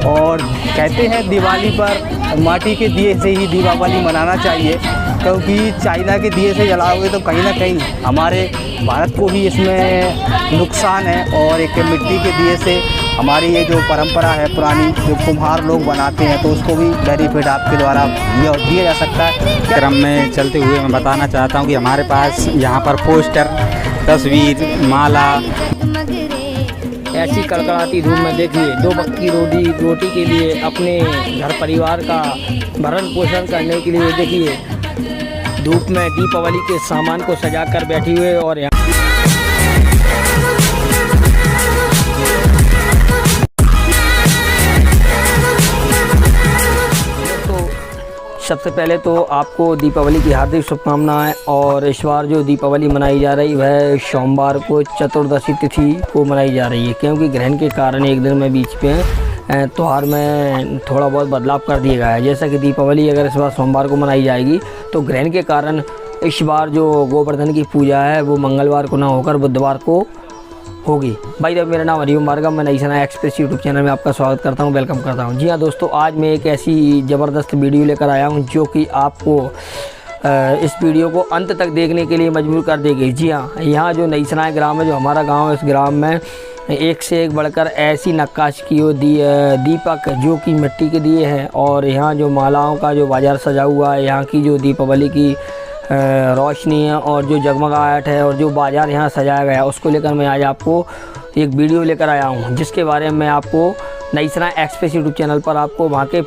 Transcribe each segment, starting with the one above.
और कहते हैं दिवाली पर माटी के दिए से ही दीपावली मनाना चाहिए, क्योंकि चाइना के दिए से जलाओगे तो कहीं ना कहीं हमारे भारत को ही इसमें नुकसान है। और एक मिट्टी के दिए से हमारी ये जो परंपरा है पुरानी, जो कुम्हार लोग बनाते हैं, तो उसको भी बेनिफिट आपके द्वारा दिया जा सकता है। क्रम में चलते हुए मैं बताना चाहता हूँ कि हमारे पास यहाँ पर पोस्टर, तस्वीर, माला, ऐसी कड़कड़ाती धूप में देखिए 2 वक्त की रोटी के लिए अपने घर परिवार का भरण पोषण करने के लिए देखिए धूप में दीपावली के सामान को सजा कर बैठी हुए। और यहाँ सबसे पहले तो आपको दीपावली की हार्दिक शुभकामनाएं। और इस बार जो दीपावली मनाई जा रही है सोमवार को चतुर्दशी तिथि को मनाई जा रही है, क्योंकि ग्रहण के कारण एक दिन में बीच पे त्यौहार में थोड़ा बहुत बदलाव कर दिया गया है। जैसा कि दीपावली अगर इस बार सोमवार को मनाई जाएगी तो ग्रहण के कारण इस बार जो गोवर्धन की पूजा है वो मंगलवार को ना होकर बुधवार को होगी। भाई जब मेरा नाम हरिओम भार्गव, मैं नई सना एक्सप्रेस यूट्यूब चैनल में आपका स्वागत करता हूं, वेलकम करता हूं। जी हाँ दोस्तों, आज मैं एक ऐसी ज़बरदस्त वीडियो लेकर आया हूं जो कि आपको इस वीडियो को अंत तक देखने के लिए मजबूर कर देगी। जी हाँ, यहाँ जो नई सना ग्राम है, जो हमारा गांव है, इस ग्राम में एक से एक बढ़कर ऐसी नक्काशी की हुई दीपक जो कि मिट्टी के दिए हैं। और यहाँ जो मालाओं का जो बाज़ार सजा हुआ है, यहाँ की जो दीपावली की रोशनी है और जो जगमगाहट है और जो बाज़ार यहाँ सजाया गया है, उसको लेकर मैं आज आपको एक वीडियो लेकर आया हूँ, जिसके बारे में मैं आपको नई सना एक्सप्रेस यूट्यूब चैनल पर आपको वहाँ के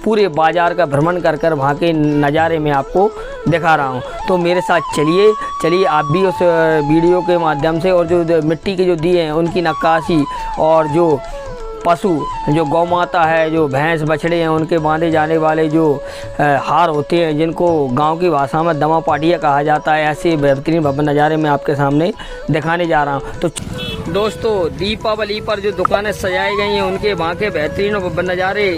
पूरे बाज़ार का भ्रमण कर वहाँ के नज़ारे में आपको दिखा रहा हूँ। तो मेरे साथ चलिए आप भी उस वीडियो के माध्यम से, और जो मिट्टी के जो दिए हैं उनकी नक्काशी, और जो पशु, जो गौ माता है, जो भैंस बछड़े हैं, उनके बांधे जाने वाले जो हार होते हैं, जिनको गांव की भाषा में दमा पाटिया कहा जाता है, ऐसे बेहतरीन भव्य नज़ारे मैं आपके सामने दिखाने जा रहा हूं। तो दोस्तों, दीपावली पर जो दुकानें सजाई गई हैं उनके वहाँ के बेहतरीन और भव्य नज़ारे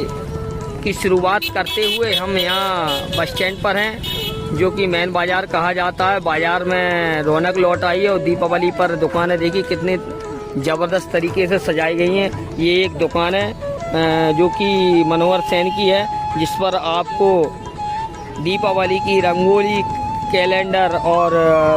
की शुरुआत करते हुए हम यहाँ बस स्टैंड पर हैं, जो कि मेन बाज़ार कहा जाता है। बाज़ार में रौनक लौट आई है और दीपावली पर दुकानें देखिए कितनी ज़बरदस्त तरीके से सजाई गई हैं। ये एक दुकान है जो कि मनोहर सेन की है, जिस पर आपको दीपावली की रंगोली, कैलेंडर और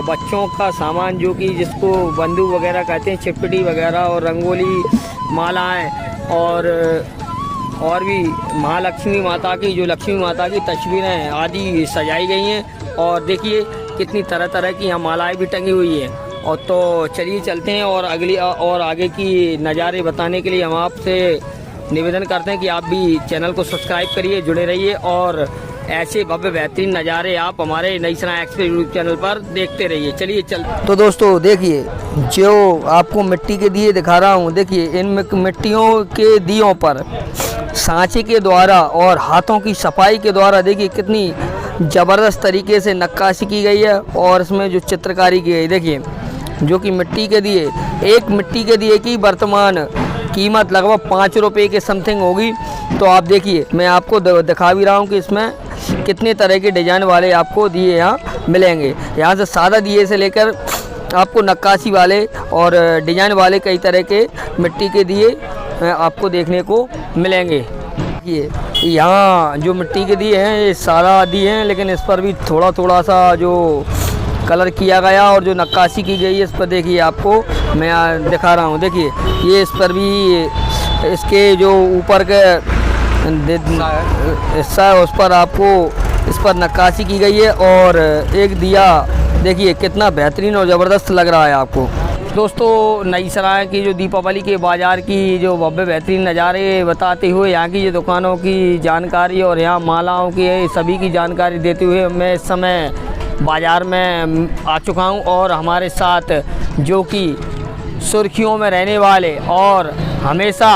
बच्चों का सामान, जो कि जिसको बंदूक वगैरह कहते हैं, चिपटी वगैरह और रंगोली, मालाएं और भी महालक्ष्मी माता की, जो लक्ष्मी माता की तस्वीरें आदि सजाई गई हैं। और देखिए कितनी तरह तरह की यहाँ मालाएँ भी टंगी हुई है। और तो चलिए चलते हैं और आगे की नज़ारे बताने के लिए हम आपसे निवेदन करते हैं कि आप भी चैनल को सब्सक्राइब करिए, जुड़े रहिए और ऐसे भव्य बेहतरीन नज़ारे आप हमारे नई सना एक्सप्रेस यूट्यूब चैनल पर देखते रहिए। चलिए चलते। तो दोस्तों देखिए, जो आपको मिट्टी के दिए दिखा रहा हूँ, देखिए इन मिट्टियों के दियों पर सांचे के द्वारा और हाथों की सफाई के द्वारा देखिए कितनी ज़बरदस्त तरीके से नक्काशी की गई है। और इसमें जो चित्रकारी की गई, देखिए जो कि मिट्टी के दिए, एक मिट्टी के दिए की वर्तमान कीमत लगभग 5 रुपये के समथिंग होगी। तो आप देखिए, मैं आपको दिखा भी रहा हूँ कि इसमें कितने तरह के डिजाइन वाले आपको दिए यहाँ मिलेंगे। यहाँ से सादा दिए से लेकर आपको नक्काशी वाले और डिजाइन वाले कई तरह के मिट्टी के दिए आपको देखने को मिलेंगे। ये यहाँ जो मिट्टी के दिए हैं ये सारा दिए हैं, लेकिन इस पर भी थोड़ा सा जो कलर किया गया और जो नक्काशी की गई है, इस पर देखिए आपको मैं दिखा रहा हूँ। देखिए ये इस पर भी, इसके जो ऊपर के हिस्सा है उस पर आपको इस पर नक्काशी की गई है। और एक दिया देखिए कितना बेहतरीन और ज़बरदस्त लग रहा है आपको। दोस्तों, नई सराय की जो दीपावली के बाज़ार की जो भव्य बेहतरीन नज़ारे बताते हुए, यहाँ की जो दुकानों की जानकारी और यहाँ मालाओं की सभी की जानकारी देते हुए मैं इस समय बाज़ार में आ चुका हूँ। और हमारे साथ जो कि सुर्खियों में रहने वाले और हमेशा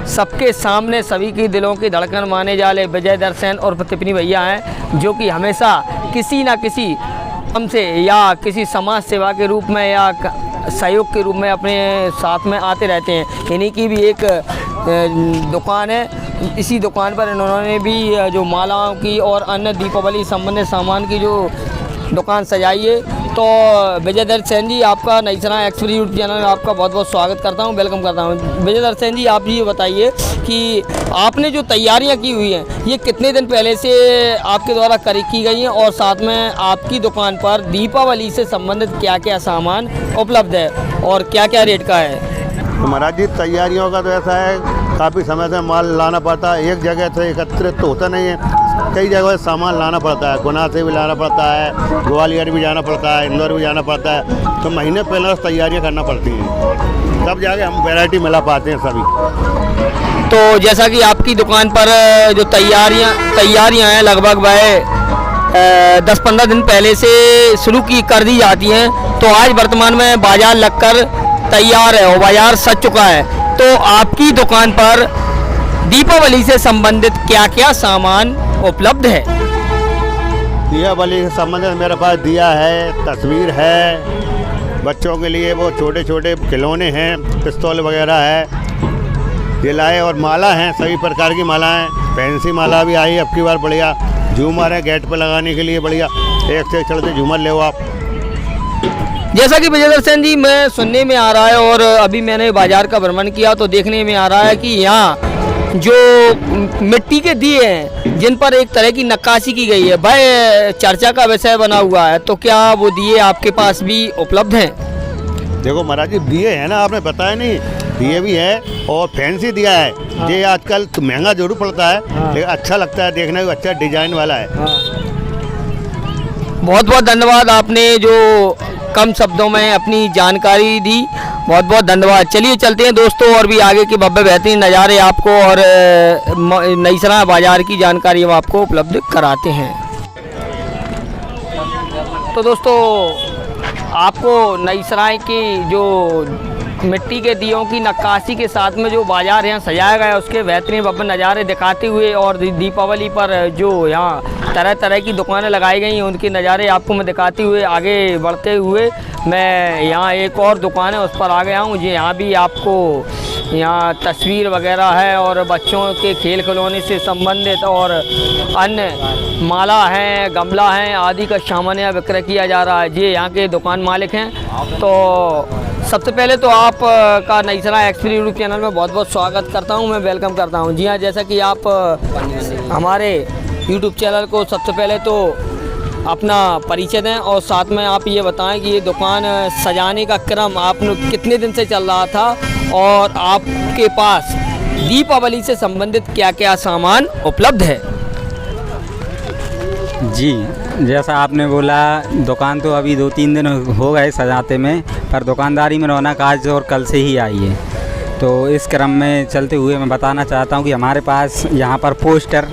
सबके सामने सभी की दिलों की धड़कन माने जाले विजय दर्शन और टिप्पणी भैया हैं, जो कि हमेशा किसी न किसी हमसे या किसी समाज सेवा के रूप में या सहयोग के रूप में अपने साथ में आते रहते हैं। इन्हीं की भी एक दुकान है। इसी दुकान पर इन्होंने भी जो मालाओं की और अन्य दीपावली संबंधित सामान की जो दुकान सजाई है, तो विजय दत्त सेन जी, आपका नई सराय एक्सप्रेस यूट्यूब चैनल में आपका बहुत बहुत स्वागत करता हूं, वेलकम करता हूं। विजय दत्त सेन जी, आप ये बताइए कि आपने जो तैयारियां की हुई हैं ये कितने दिन पहले से आपके द्वारा की गई हैं, और साथ में आपकी दुकान पर दीपावली से संबंधित क्या क्या सामान उपलब्ध है और क्या क्या रेट का है? तो महाराज जी, तैयारियों का तो ऐसा है, काफ़ी समय से माल लाना पड़ता है, एक जगह से एकत्रित तो होता नहीं है, कई जगह से सामान लाना पड़ता है। गुना से भी लाना पड़ता है, ग्वालियर भी जाना पड़ता है, इंदौर भी जाना पड़ता है, तो महीने पहले तैयारियां करना पड़ती हैं, तब जाके हम वैरायटी मिला पाते हैं सभी। तो जैसा कि आपकी दुकान पर जो तैयारियां हैं लगभग वह 10-15 दिन पहले से शुरू कर दी जाती हैं, तो आज वर्तमान में बाज़ार लगकर तैयार है और बाज़ार सज चुका है। तो आपकी दुकान पर दीपावली से संबंधित क्या क्या सामान उपलब्ध है? दीपावली से संबंधित मेरे पास दिया है, तस्वीर है, बच्चों के लिए वो छोटे छोटे खिलौने हैं, पिस्तौल वगैरह है, दिलाए और माला हैं, सभी प्रकार की माला हैं। फैंसी माला भी आई अब की बार, बढ़िया झूमर है गेट पे लगाने के लिए, बढ़िया एक से एक चलते झूमर ले आप। जैसा कि विजय दर्शन जी, मैं सुनने में आ रहा है और अभी मैंने बाज़ार का भ्रमण किया तो देखने में आ रहा है कि यहाँ जो मिट्टी के दिए हैं जिन पर एक तरह की नक्काशी की गई है, वह चर्चा का विषय बना हुआ है, तो क्या वो दिए आपके पास भी उपलब्ध हैं? देखो महाराज जी, दिए हैं ना, आपने बताया नहीं, दिए भी है और फैंसी दिया है। हाँ। ये आजकल तो महंगा जरूर पड़ता है, हाँ। लेकिन अच्छा लगता है देखने को, अच्छा डिजाइन वाला है। हाँ। बहुत बहुत धन्यवाद, आपने जो कम शब्दों में अपनी जानकारी दी, बहुत बहुत धन्यवाद। चलिए चलते हैं दोस्तों, और भी आगे के भव्य बेहतरीन नज़ारे आपको और नई सराय बाज़ार की जानकारी हम आपको उपलब्ध कराते हैं। तो दोस्तों, आपको नई सराय की जो मिट्टी के दियों की नक्काशी के साथ में जो बाज़ार यहाँ सजाया गया है उसके बेहतरीन भव्य नज़ारे दिखाते हुए, और दीपावली पर जो यहाँ तरह तरह की दुकानें लगाई गई हैं उनके नज़ारे आपको मैं दिखाते हुए आगे बढ़ते हुए मैं यहाँ एक और दुकान है उस पर आ गया हूँ। जी, यहाँ भी आपको यहाँ तस्वीर वगैरह है और बच्चों के खेल खिलौने से संबंधित और अन्य माला हैं, गमला हैं आदि का सामान यहाँ विक्रय किया जा रहा है। जी, यहाँ के दुकान मालिक हैं। तो सबसे पहले तो आप का नई सराय एक्सप्रेस यूट्यूब चैनल में बहुत बहुत स्वागत करता हूँ, मैं वेलकम करता हूँ। जी हाँ, जैसा कि आप हमारे यूट्यूब चैनल को सबसे पहले तो अपना परिचय दें और साथ में आप ये बताएं कि ये दुकान सजाने का क्रम आपने कितने दिन से चल रहा था और आपके पास दीपावली से संबंधित क्या क्या सामान उपलब्ध है? जी, जैसा आपने बोला, दुकान तो अभी 2-3 दिन हो गए सजाते में, पर दुकानदारी में रौनक आज और कल से ही आई है। तो इस क्रम में चलते हुए मैं बताना चाहता हूँ कि हमारे पास यहाँ पर पोस्टर,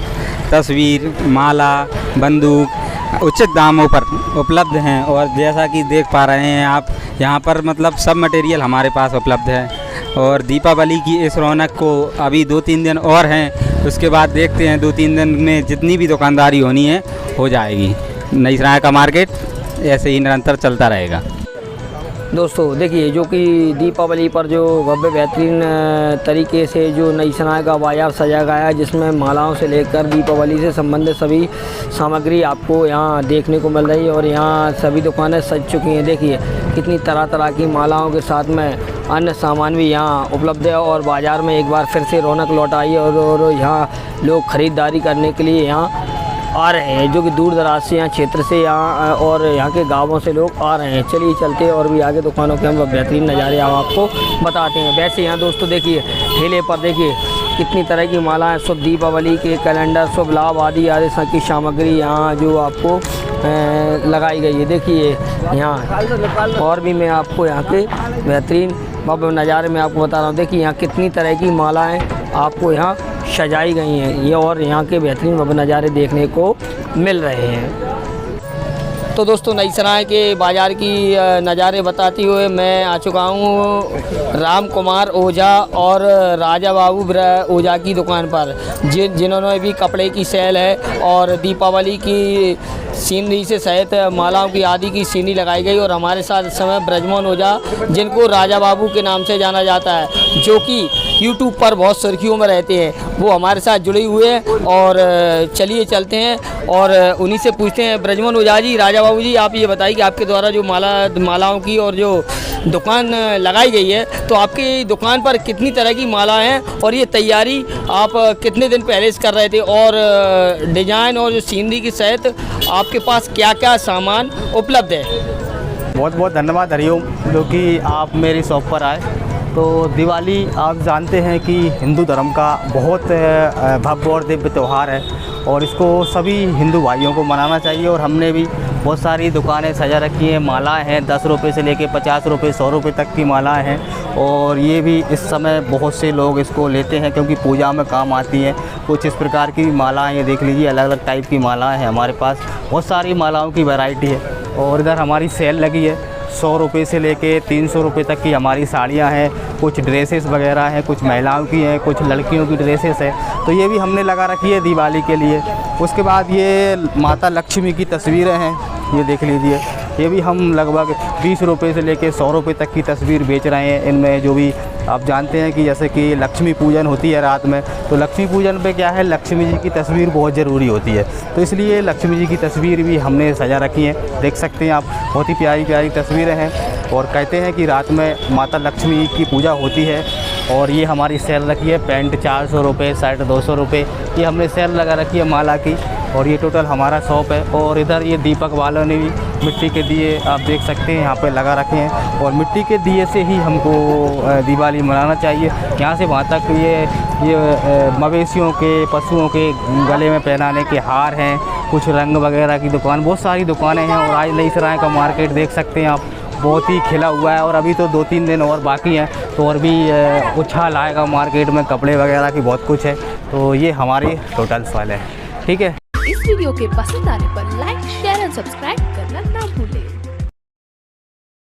तस्वीर, माला, बंदूक उचित दामों पर उपलब्ध हैं। और जैसा कि देख पा रहे हैं आप, यहाँ पर मतलब सब मटेरियल हमारे पास उपलब्ध है। और दीपावली की इस रौनक को अभी 2-3 दिन और हैं, उसके बाद देखते हैं 2-3 दिन में जितनी भी दुकानदारी होनी है हो जाएगी। नई सराय का मार्केट ऐसे ही निरंतर चलता रहेगा। दोस्तों देखिए, जो कि दीपावली पर जो भव्य बेहतरीन तरीके से जो नई सराय का बाज़ार सजा गया है, जिसमें मालाओं से लेकर दीपावली से संबंधित सभी सामग्री आपको यहाँ देखने को मिल रही है और यहाँ सभी दुकानें सज चुकी हैं। देखिए कितनी तरह तरह की मालाओं के साथ में अन्य सामान भी यहाँ उपलब्ध है और बाज़ार में एक बार फिर से रौनक लौट आई है और यहाँ लोग ख़रीदारी करने के लिए यहाँ आ रहे हैं, जो कि दूर दराज से यहाँ क्षेत्र से यहाँ और यहाँ के गांवों से लोग आ रहे हैं। चलिए चलते और भी आगे दुकानों के हम बेहतरीन नज़ारे आपको बताते हैं। वैसे यहाँ दोस्तों देखिए, ठेले पर देखिए कितनी तरह की मालाएं, शुभ दीपावली के कैलेंडर, शुभ लाभ आदि की सामग्री यहाँ जो आपको लगाई गई है। देखिए यहाँ और भी मैं आपको यहाँ के बेहतरीन भव्य नज़ारे में आपको बता रहा हूँ। देखिए यहाँ कितनी तरह की मालाएँ आपको यहाँ सजाई गई हैं ये, और यहाँ के बेहतरीन भव्य नज़ारे देखने को मिल रहे हैं। तो दोस्तों, नई सराय के बाज़ार की नज़ारे बताते हुए मैं आ चुका हूँ राम कुमार ओझा और राजा बाबू ओझा की दुकान पर, जिन्होंने भी कपड़े की सेल है और दीपावली की सीनरी से सहित मालाओं की आदि की सीनरी लगाई गई। और हमारे साथ इस समय ब्रजमोहन ओझा, जिनको राजा बाबू के नाम से जाना जाता है, जो कि यूट्यूब पर बहुत सुर्खियों में रहते हैं, वो हमारे साथ जुड़े हुए हैं। और चलिए चलते हैं और उन्हीं से पूछते हैं। ब्रजमोहन ओझा जी, राजा बाबू जी, आप ये बताइए कि आपके द्वारा जो मालाओं की और जो दुकान लगाई गई है, तो आपकी दुकान पर कितनी तरह की माला हैं और ये तैयारी आप कितने दिन पहले से कर रहे थे, और डिजाइन और जो सीनरी की सहित आपके पास क्या क्या सामान उपलब्ध है? बहुत बहुत धन्यवाद हरिओम, जो कि आप मेरी शॉप पर आए। तो दिवाली आप जानते हैं कि हिंदू धर्म का बहुत भव्य और दिव्य त्यौहार है, और इसको सभी हिंदू भाइयों को मनाना चाहिए। और हमने भी बहुत सारी दुकानें सजा रखी हैं। मालाएं हैं 10 रुपये से लेके 50 रुपये 100 रुपये तक की मालाएं हैं, और ये भी इस समय बहुत से लोग इसको लेते हैं क्योंकि पूजा में काम आती हैं। कुछ इस प्रकार की मालाएं, ये देख लीजिए, अलग अलग टाइप की मालाएं हैं हमारे पास। बहुत सारी मालाओं की वैरायटी है। और इधर हमारी सेल लगी है, 100 रुपये से लेके 300 रुपये तक की हमारी साड़ियाँ हैं, कुछ ड्रेसेस वगैरह हैं, कुछ महिलाओं की हैं, कुछ लड़कियों की ड्रेसेस हैं। तो ये भी हमने लगा रखी है दिवाली के लिए। उसके बाद ये माता लक्ष्मी की तस्वीरें हैं, ये देख लीजिए, ये भी हम लगभग 20 रुपये से लेके 100 रुपये तक की तस्वीर बेच रहे हैं। इनमें जो भी आप जानते हैं कि जैसे कि लक्ष्मी पूजन होती है रात में, तो लक्ष्मी पूजन पे क्या है, लक्ष्मी जी की तस्वीर बहुत ज़रूरी होती है। तो इसलिए लक्ष्मी जी की तस्वीर भी हमने सजा रखी है, देख सकते हैं आप, बहुत ही प्यारी प्यारी तस्वीरें हैं। और कहते हैं कि रात में माता लक्ष्मी की पूजा होती है। और ये हमारी सेल रखी है, पैंट 400 रुपये, शर्ट 200 रुपये, ये हमने सेल लगा रखी है माला की। और ये टोटल हमारा शॉप है। और इधर ये दीपक वालों ने भी मिट्टी के दिए आप देख सकते हैं यहाँ पे लगा रखे हैं, और मिट्टी के दिए से ही हमको दिवाली मनाना चाहिए। यहाँ से वहाँ तक ये मवेशियों के, पशुओं के गले में पहनाने के हार हैं, कुछ रंग वगैरह की दुकान, बहुत सारी दुकानें हैं। और आज नई सराय का मार्केट देख सकते हैं आप, बहुत ही खिला हुआ है। और अभी तो 2-3 दिन और बाकी हैं, तो और भी उछाल आएगा मार्केट में, कपड़े वगैरह की बहुत कुछ है। तो ये हमारी टोटल फल है, ठीक है। इस वीडियो के पसंद आने पर लाइक, शेयर एंड सब्सक्राइब